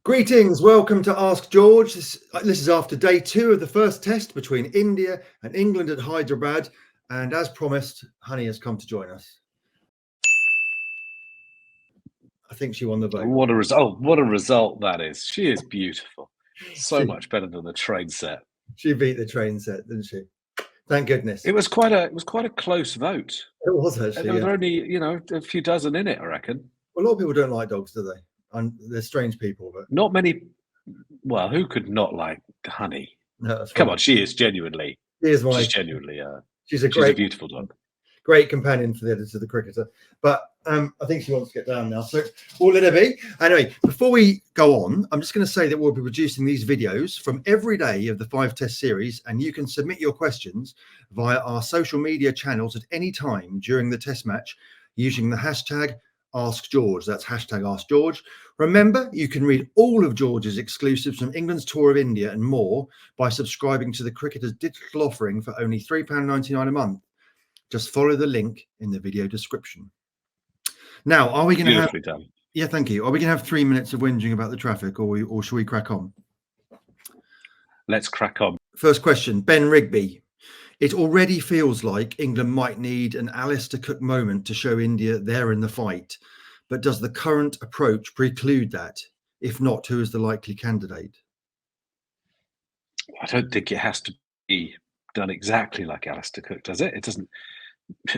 Greetings, welcome to Ask George. This is after day 2 of the first test between India and England at Hyderabad. And as promised, Honey has come to join us. I think she won the vote. What a result! What a result that is. She is beautiful. So much better than the train set. She beat the train set, didn't she? Thank goodness. It was quite a close vote. It was actually. There were only, a few dozen in it, I reckon. A lot of people don't like dogs, do they? And they're strange people, but not many. Well, who could not like Honey? No, come on, she is genuinely. She's genuinely. She's a beautiful dog. Great companion for the editor of the Cricketer. But I think she wants to get down now. So all let her be. Anyway, before we go on, I'm just going to say that we'll be producing these videos from every day of the 5-test series, and you can submit your questions via our social media channels at any time during the test match using the hashtag Ask George. That's hashtag Ask George. Remember, you can read all of George's exclusives from England's tour of India and more by subscribing to the Cricketer's digital offering for only £3.99 a month. Just follow the link in the video description. Now, are we going to have? Done. Yeah, thank you. Are we going to have 3 minutes of whinging about the traffic, or shall we crack on? Let's crack on. First question, Ben Rigby. It already feels like England might need an Alastair Cook moment to show India they're in the fight. But does the current approach preclude that? If not, who is the likely candidate? I don't think it has to be done exactly like Alastair Cook does it. It doesn't.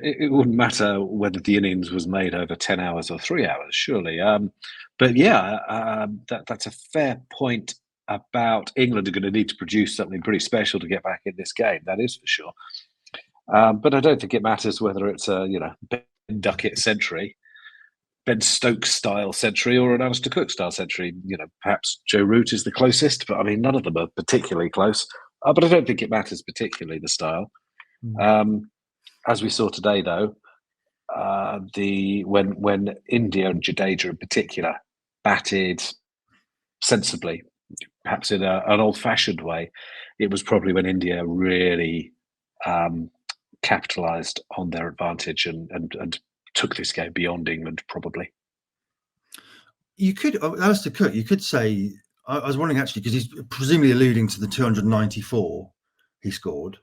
It wouldn't matter whether the innings was made over 10 hours or 3 hours, surely. But yeah, that's a fair point about England are going to need to produce something pretty special to get back in this game. That is for sure. But I don't think it matters whether it's a Ben Duckett century, Ben Stokes style century, or an Alastair Cook style century. Perhaps Joe Root is the closest, but I mean none of them are particularly close. But I don't think it matters particularly the style. As we saw today, though, when India and Jadeja in particular batted sensibly, perhaps in an old-fashioned way, it was probably when India really capitalised on their advantage and took this game beyond England, probably. You could, Alastair Cook, you could say, I was wondering actually, because he's presumably alluding to the 294 he scored,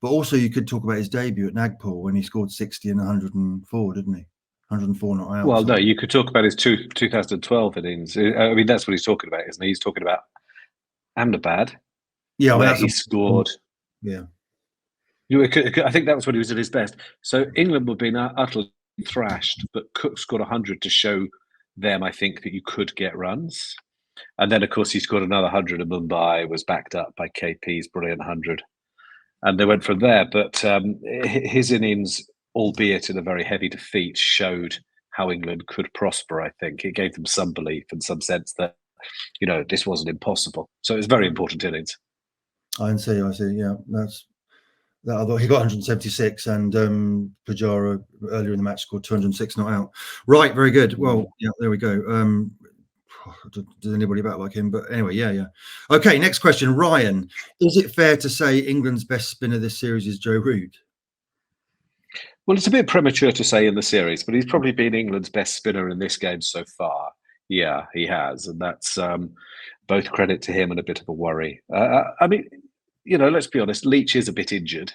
but also you could talk about his debut at Nagpur when he scored 60 and 104, didn't he? 104 not out. Well, no, you could talk about his 2012 innings. I mean, that's what he's talking about, isn't he? He's talking about Ahmedabad, where he scored. Yeah. I think that was when he was at his best. So England were being utterly thrashed, but Cook scored 100 to show them, I think, that you could get runs. And then, of course, he scored another 100 in Mumbai, was backed up by KP's brilliant 100. And they went from there. But his innings, albeit in a very heavy defeat, showed how England could prosper, I think. It gave them some belief and some sense that, this wasn't impossible. So it was very important innings. I see. Yeah, that's that. Although he got 176 and Pujara earlier in the match scored 206 not out. Right, very good. Well, yeah, there we go. Does anybody bat like him? But anyway, yeah. Okay, next question. Ryan, is it fair to say England's best spinner this series is Joe Root? Well, it's a bit premature to say in the series, but he's probably been England's best spinner in this game so far. Yeah, he has. And that's both credit to him and a bit of a worry. I mean, let's be honest, Leach is a bit injured.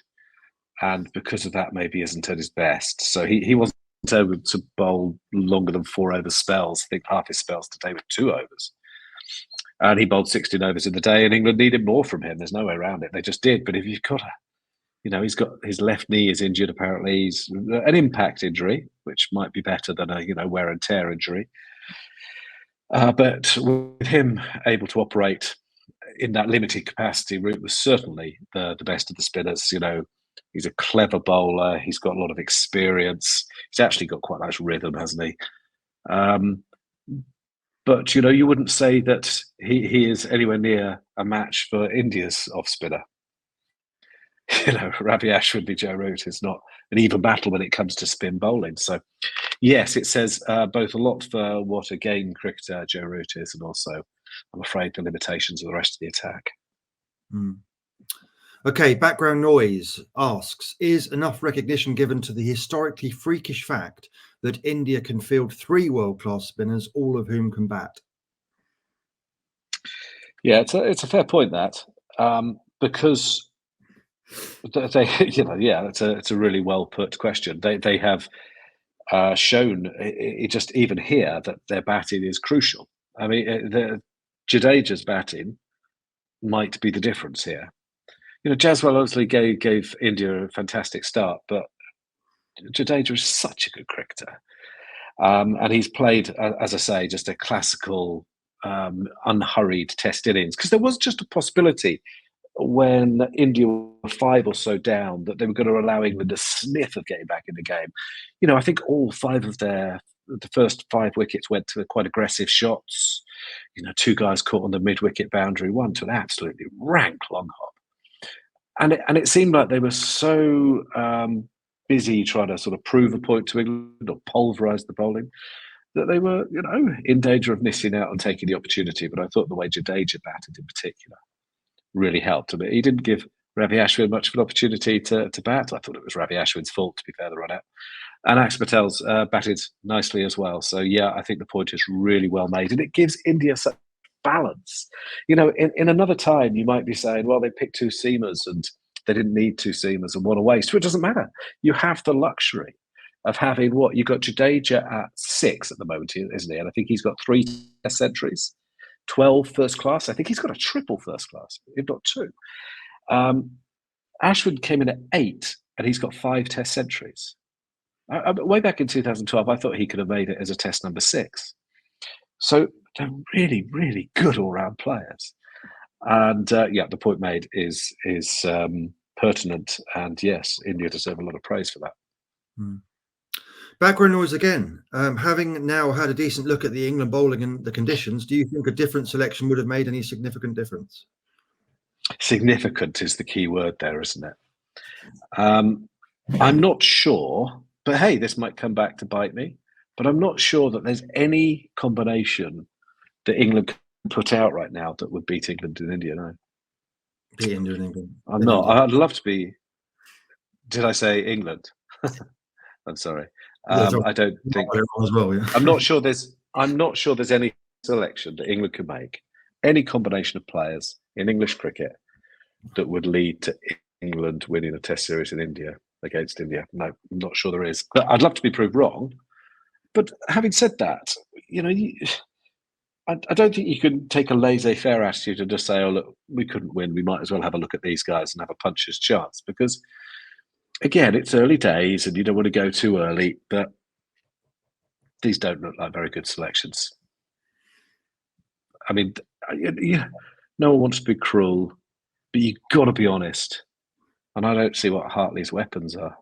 And because of that, maybe isn't at his best. So he wasn't able to bowl longer than 4 over spells. I think half his spells today were 2 overs. And he bowled 16 overs in the day, and England needed more from him. There's no way around it. They just did. But if you've got he's got his left knee is injured, apparently. He's an impact injury, which might be better than a, wear and tear injury. But with him able to operate in that limited capacity, Root was certainly the best of the spinners. He's a clever bowler. He's got a lot of experience. He's actually got quite nice rhythm, hasn't he? But, you wouldn't say that he is anywhere near a match for India's off-spinner. Ravi Ashwin, Joe Root is not an even battle when it comes to spin bowling. So, yes, it says both a lot for what a game cricketer Joe Root is, and also, I'm afraid, the limitations of the rest of the attack. Okay, background noise asks, is enough recognition given to the historically freakish fact that India can field 3 world-class spinners, all of whom can bat? Yeah, it's a fair point that because they, yeah, it's a really well put question. They have shown it just even here that their batting is crucial. I mean, the Jadeja's batting might be the difference here. Jaswal obviously gave India a fantastic start, but Jadeja is such a good cricketer. And he's played, as I say, just a classical, unhurried Test innings. Because there was just a possibility when India were 5 or so down that they were going to allow England a sniff of getting back in the game. I think all 5 of the first 5 wickets went to quite aggressive shots. 2 guys caught on the mid-wicket boundary, one to an absolutely rank long hop. And it seemed like they were so busy trying to sort of prove a point to England or pulverise the bowling that they were, in danger of missing out on taking the opportunity. But I thought the way Jadeja batted in particular really helped. I mean, he didn't give Ravi Ashwin much of an opportunity to bat. I thought it was Ravi Ashwin's fault, to be fair, the run out. And Aksh Patel's batted nicely as well. So, yeah, I think the point is really well made. And it gives India such balance. In another time, you might be saying, well, they picked 2 seamers and they didn't need 2 seamers and 1 away. So it doesn't matter. You have the luxury of having what? You've got Jadeja at 6 at the moment, isn't he? And I think he's got 3 Test centuries, 12 first class. I think he's got a triple first class, if not 2. Ashwin came in at 8 and he's got 5 Test centuries. Way back in 2012, I thought he could have made it as a Test number 6. So they're really, really good all-round players. And the point made is pertinent. And yes, India deserve a lot of praise for that. Background noise again. Having now had a decent look at the England bowling and the conditions, do you think a different selection would have made any significant difference? Significant is the key word there, isn't it? I'm not sure, but hey, this might come back to bite me. But I'm not sure that there's any combination that England can put out right now that would beat England and India. No. Beat India and England. I'm not. I'd love to be. Did I say England? I'm sorry. I don't think. As well, yeah. I'm not sure there's any selection that England could make, any combination of players in English cricket that would lead to England winning a Test series in India against India. No, I'm not sure there is. But I'd love to be proved wrong. But having said that, I don't think you can take a laissez-faire attitude and just say, oh, look, we couldn't win. We might as well have a look at these guys and have a puncher's chance. Because, again, it's early days and you don't want to go too early. But these don't look like very good selections. I mean, no one wants to be cruel, but you've got to be honest. And I don't see what Hartley's weapons are.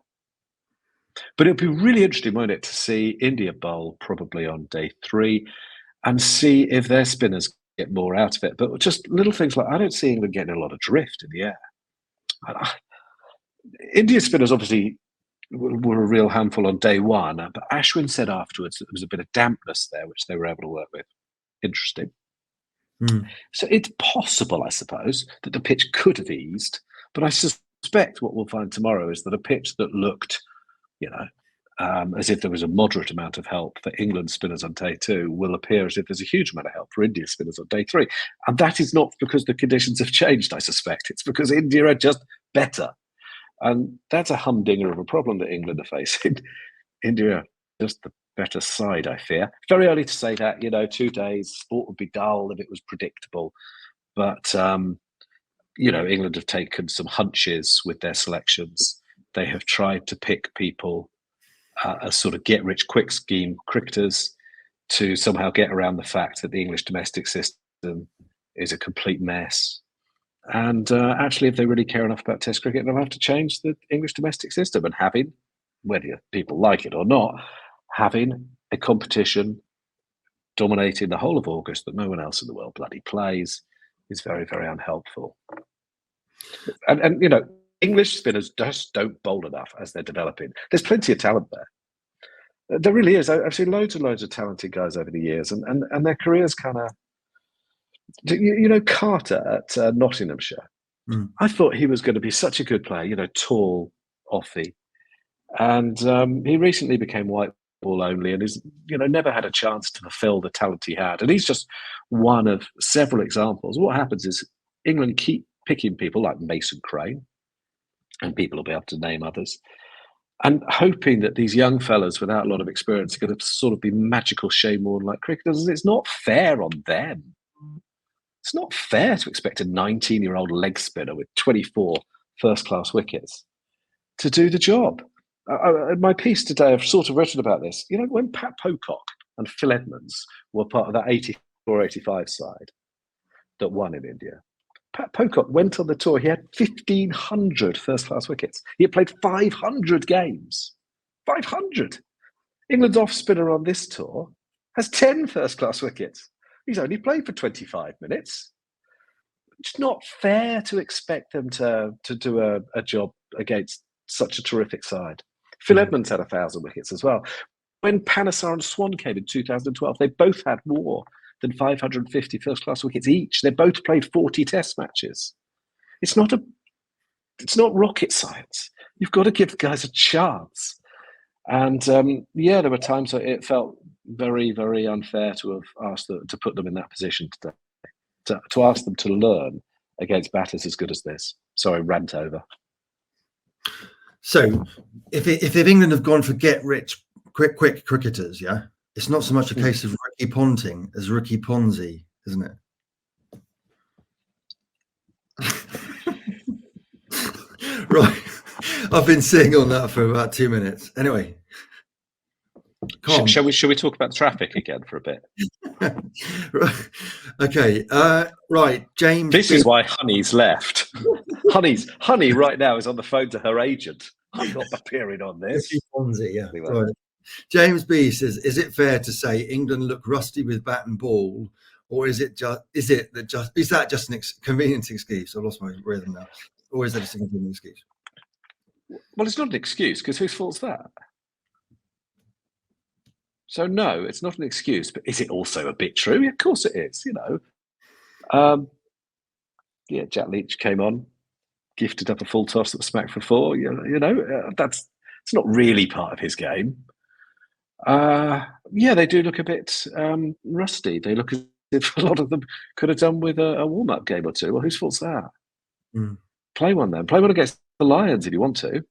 But it'd be really interesting, won't it, to see India bowl probably on day 3 and see if their spinners get more out of it. But just little things like I don't see England getting a lot of drift in the air. India spinners obviously were a real handful on day 1, but Ashwin said afterwards that there was a bit of dampness there, which they were able to work with. Interesting. So it's possible, I suppose, that the pitch could have eased, but I suspect what we'll find tomorrow is that a pitch that looked as if there was a moderate amount of help for England spinners on day 2 will appear as if there's a huge amount of help for India spinners on day 3. And that is not because the conditions have changed, I suspect. It's because India are just better. And that's a humdinger of a problem that England are facing. India are just the better side, I fear. Very early to say that, 2 days, sport would be dull if it was predictable. But, England have taken some hunches with their selections. They have tried to pick people as sort of get-rich-quick scheme cricketers to somehow get around the fact that the English domestic system is a complete mess. And actually, if they really care enough about Test cricket, they'll have to change the English domestic system and having, whether people like it or not, having a competition dominating the whole of August that no one else in the world bloody plays is very, very unhelpful. And English spinners just don't bowl enough as they're developing. There's plenty of talent there. There really is. I've seen loads and loads of talented guys over the years, and their careers kind of. Carter at Nottinghamshire. I thought he was going to be such a good player. Tall, offy, and he recently became white ball only, and is never had a chance to fulfil the talent he had. And he's just one of several examples. What happens is England keep picking people like Mason Crane, and people will be able to name others, and hoping that these young fellas without a lot of experience are going to sort of be magical Shane Warne-like cricketers. It's not fair on them. It's not fair to expect a 19-year-old leg spinner with 24 first-class wickets to do the job. In my piece today, I've sort of written about this. When Pat Pocock and Phil Edmonds were part of that 84-85 side that won in India, Pat Pocock went on the tour. He had 1,500 first-class wickets. He had played 500 games. 500. England's off-spinner on this tour has 10 first-class wickets. He's only played for 25 minutes. It's not fair to expect them to do a job against such a terrific side. Phil Edmonds had 1,000 wickets as well. When Panesar and Swan came in 2012, they both had more than 550 first-class wickets each. They both played 40 Test matches. It's not rocket science. You've got to give the guys a chance. And there were times that it felt very, very unfair to have asked to put them in that position today, to ask them to learn against batters as good as this. Sorry, rant over. So, if England have gone for get-rich, quick cricketers, yeah, it's not so much a case of Ricky Ponting as Ricky Ponzi, isn't it? Right. I've been sitting on that for about 2 minutes. Anyway. Shall we talk about traffic again for a bit? Right. Okay. Right. James. This is why Honey's left. Honey right now is on the phone to her agent. I'm not appearing on this. Ricky Ponzi, yeah. Anyway. Right. James B says, "Is it fair to say England look rusty with bat and ball, or is that just an convenience excuse?" I've lost my rhythm now. Or is that just a convenience excuse? Well, it's not an excuse, because whose fault's that? So no, it's not an excuse. But is it also a bit true? Yeah, of course it is. Jack Leach came on, gifted up a full toss that was smacked for four. It's not really part of his game. They do look a bit rusty. They look as if a lot of them could have done with a warm-up game or two. Well, whose fault's that? Play one then. Play one against the Lions if you want to.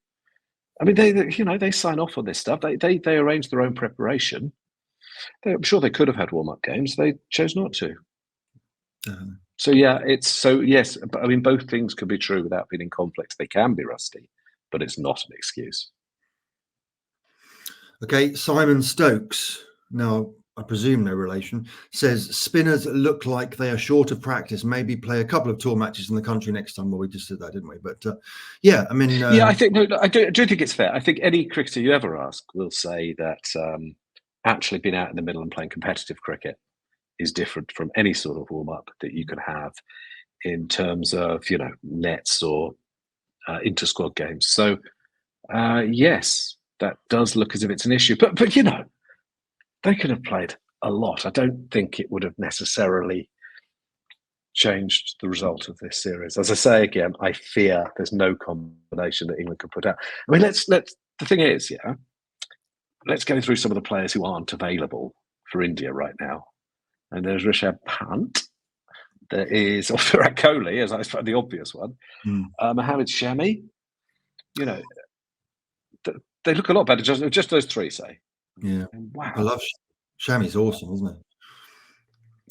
I mean, they sign off on this stuff. They arrange their own preparation. I'm sure they could have had warm-up games. They chose not to. Yes. But I mean, both things could be true without being in conflict. They can be rusty, but it's not an excuse. Okay, Simon Stokes, now I presume no relation, says spinners look like they are short of practice. Maybe play a couple of tour matches in the country next time. Well, we just did that, didn't we? But I think I do think it's fair. I think any cricketer you ever ask will say that actually being out in the middle and playing competitive cricket is different from any sort of warm up that you can have in terms of nets or inter-squad games. So yes. That does look as if it's an issue, but they could have played a lot. I don't think it would have necessarily changed the result of this series. As I say again, I fear there's no combination that England could put out. I mean, the thing is, let's go through some of the players who aren't available for India right now. And there's Rishabh Pant. There is Virat Kohli, as I suppose the obvious one. Mohammad Shami. They look a lot better, just those three, say. Yeah. Wow. I love Shami's awesome, isn't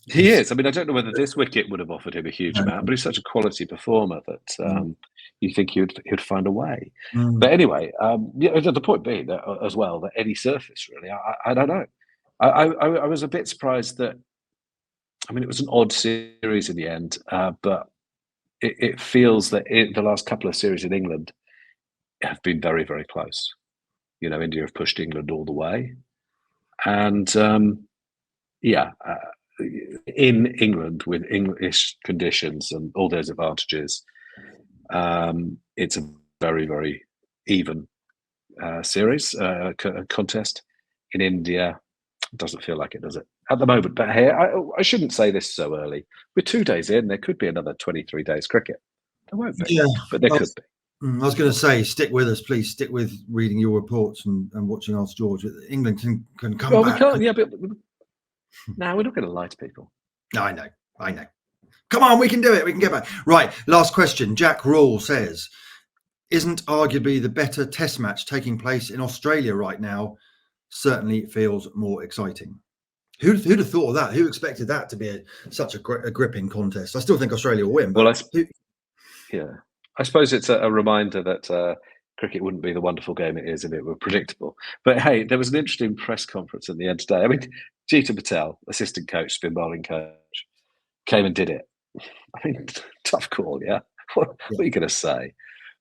he? He is. I mean, I don't know whether this wicket would have offered him a huge amount, but he's such a quality performer that you think he would find a way. But anyway, the point being that as well, that any surface, really, I don't know. I was a bit surprised that, I mean, it was an odd series in the end, but it feels that the last couple of series in England have been very, very close. India have pushed England all the way. And in England with English conditions and all those advantages, it's a very, very even series, contest. In India, it doesn't feel like it, does it? At the moment, but hey, I shouldn't say this so early. We're 2 days in, there could be another 23 days cricket. There won't be, but there could be. I was going to say, stick with us, please. Stick with reading your reports and watching Ask George. England can come Well, back. we can't. Yeah, but no, we're not going to lie to people. No, I know. Come on, we can do it. We can get back. Right, last question. Jack Rule says, isn't arguably the better test match taking place in Australia right now? Certainly it feels more exciting. Who'd have thought of that? Who expected that to be such a gripping contest? I still think Australia will win. But well, I suppose it's a reminder that cricket wouldn't be the wonderful game it is if it were predictable. But hey, there was an interesting press conference at the end today. I mean, Jeeta Patel, assistant coach, spin bowling coach, came and did it. I mean, tough call, yeah? What are you going to say?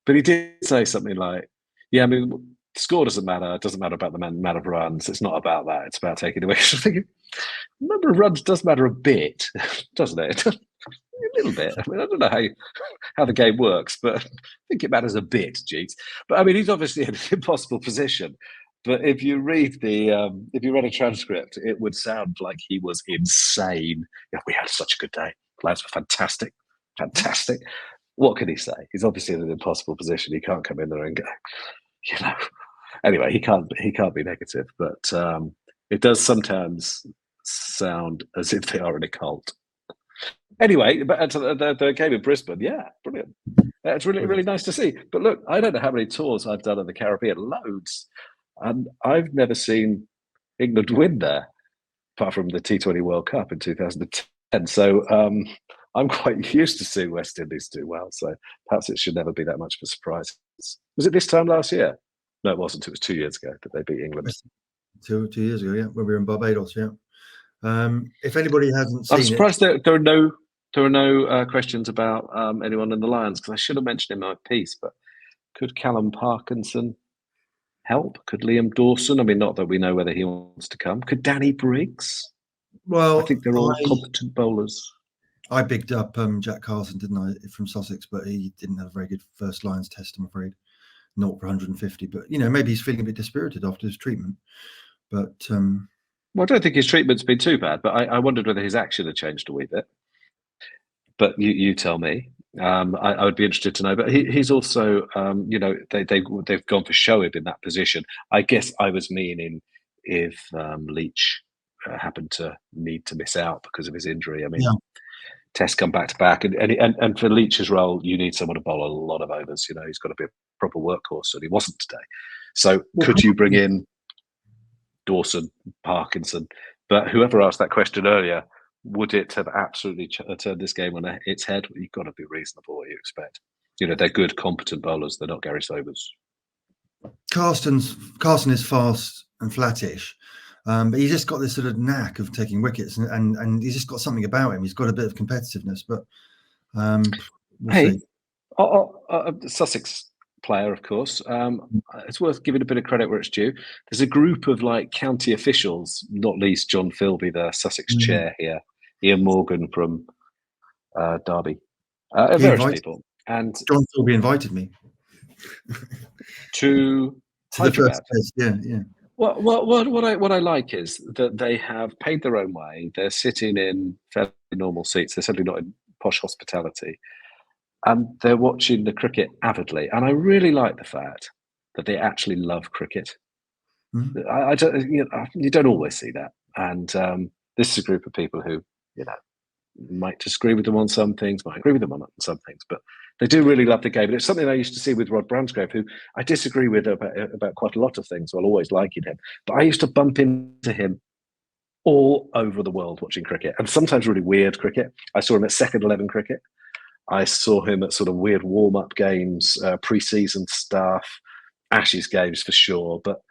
But he did say something like, yeah, I mean, the score doesn't matter. It doesn't matter about the amount of runs. It's not about that. It's about taking away. I'm thinking, the number of runs does matter a bit, doesn't it? A little bit. I mean, I don't know how the game works, but I think it matters a bit, Jeets. But I mean, he's obviously in an impossible position. But if you read a transcript, it would sound like he was insane. Yeah, we had such a good day. Lads were fantastic. What can he say? He's obviously in an impossible position. He can't come in there and go, Anyway, he can't be negative, but it does sometimes sound as if they are in a cult. Anyway, but the game in Brisbane, yeah, brilliant. It's really nice to see. But look, I don't know how many tours I've done in the Caribbean, loads, and I've never seen England win there, apart from the T20 World Cup in 2010. So I'm quite used to seeing West Indies do well. So perhaps it should never be that much of a surprise. Was it this time last year? No, it wasn't. It was 2 years ago that they beat England. 2 years ago, yeah, when we were in Barbados, yeah. If anybody hasn't seen I'm surprised there are no questions about anyone in the Lions, because I should have mentioned in my piece. But could Callum Parkinson help? Could Liam Dawson? I mean, not that we know whether he wants to come. Could Danny Briggs? Well, I think they're all competent bowlers. I bigged up Jack Carson, didn't I, from Sussex, but he didn't have a very good first Lions test, I'm afraid. 0 for 150, but maybe he's feeling a bit dispirited after his treatment. But well, I don't think his treatment's been too bad, but I wondered whether his action had changed a wee bit. But you tell me. I would be interested to know. But he's also, they've gone for Shoaib in that position. I guess I was meaning if Leach happened to need to miss out because of his injury. I mean, Tests come back to back, and for Leach's role, you need someone to bowl a lot of overs. He's got to be a proper workhorse, and he wasn't today. So could you bring in Dawson, Parkinson? But whoever asked that question earlier, would it have absolutely turned this game on its head? Well, you've got to be reasonable what you expect. They're good, competent bowlers. They're not Gary Sobers. Carson is fast and flattish, but he's just got this sort of knack of taking wickets, and he's just got something about him. He's got a bit of competitiveness, but we'll see. Sussex player, of course. It's worth giving a bit of credit where it's due. There's a group of county officials, not least John Philby, the Sussex chair here, Ian Morgan from Derby, various people. And John Philby invited me to the first place. Yeah. What I like is that they have paid their own way. They're sitting in fairly normal seats. They're certainly not in posh hospitality. And they're watching the cricket avidly. And I really like the fact that they actually love cricket. Mm-hmm. You don't always see that. And this is a group of people who, might disagree with them on some things, might agree with them on some things, but they do really love the game. And it's something I used to see with Rod Bransgrave, who I disagree with about quite a lot of things, while always liking him. But I used to bump into him all over the world watching cricket, and sometimes really weird cricket. I saw him at second 11 cricket. I saw him at sort of weird warm-up games, pre-season stuff, Ashes games for sure. But,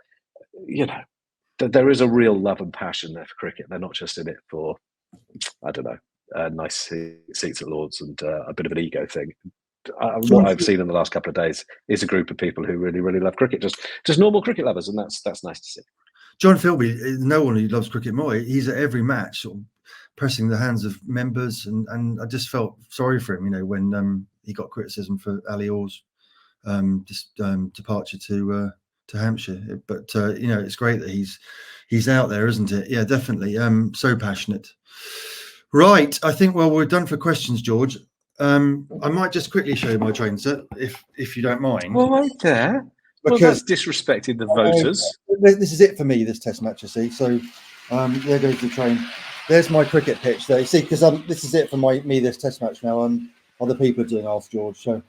there is a real love and passion there for cricket. They're not just in it for, I don't know, nice seats at Lords and a bit of an ego thing. What I've seen in the last couple of days is a group of people who really, really love cricket, just normal cricket lovers, and that's nice to see. John Philby, no one who loves cricket more. He's at every match, sort of pressing the hands of members, and I just felt sorry for him, when he got criticism for Ali Orr's departure to Hampshire. But it's great that he's out there, isn't it? Yeah, definitely. So passionate. Right, I think we're done for questions, George. I might just quickly show you my train set, if you don't mind. Right there. Well, that's disrespecting the voters. This is it for me, this test match, you see. So there goes the train. There's my cricket pitch there. You see, because this is it for me, this test match now. Other people are doing Ask George, so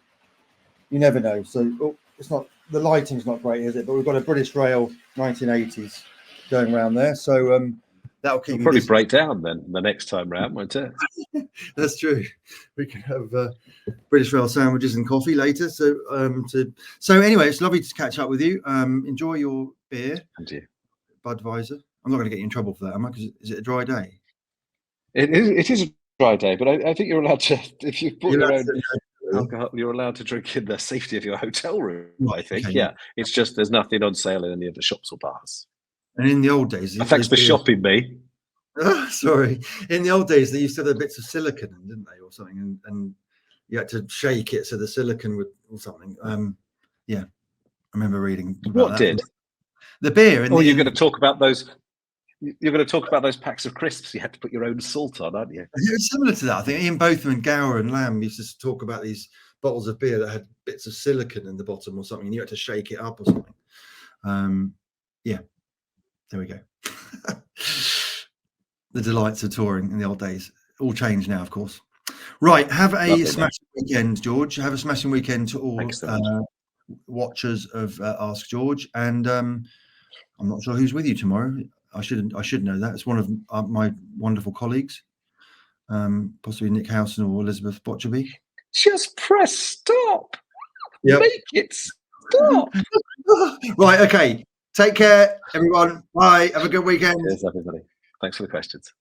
you never know. So it's not, the lighting's not great, is it? But we've got a British Rail 1980s going around there. So that'll keep me probably busy. break down then the next time round, won't it? That's true. We can have British Rail sandwiches and coffee later. So anyway, it's lovely to catch up with you. Enjoy your beer. And you. Budweiser. I'm not going to get you in trouble for that, am I? Because is it a dry day? It is a dry day, but I think you're allowed to, if you bought your own alcohol, you're allowed to drink in the safety of your hotel room, I think. Okay. Yeah, it's just there's nothing on sale in any of the shops or bars. And in the old days... Thanks for shopping me. Sorry. In the old days, they used to have bits of silicon, didn't they, or something? And you had to shake it so the silicon would, or something. Yeah, I remember reading about what that. Did? The beer. Oh, you're going to talk about those... You're going to talk about those packs of crisps you had to put your own salt on, aren't you? It's similar to that. I think Ian Botham and Gower and Lamb used to talk about these bottles of beer that had bits of silicon in the bottom or something, and you had to shake it up or something. Yeah, there we go. The delights of touring in the old days. All changed now, of course. Right, have a smashing weekend, George. Have a smashing weekend to all watchers of Ask George. And I'm not sure who's with you tomorrow. I should know that. It's one of my wonderful colleagues, possibly Nick Howson or Elizabeth Botcherby. Just press stop. Yep. Make it stop. Right. Okay. Take care, everyone. Bye. Have a good weekend. Cheers, everybody. Thanks for the questions.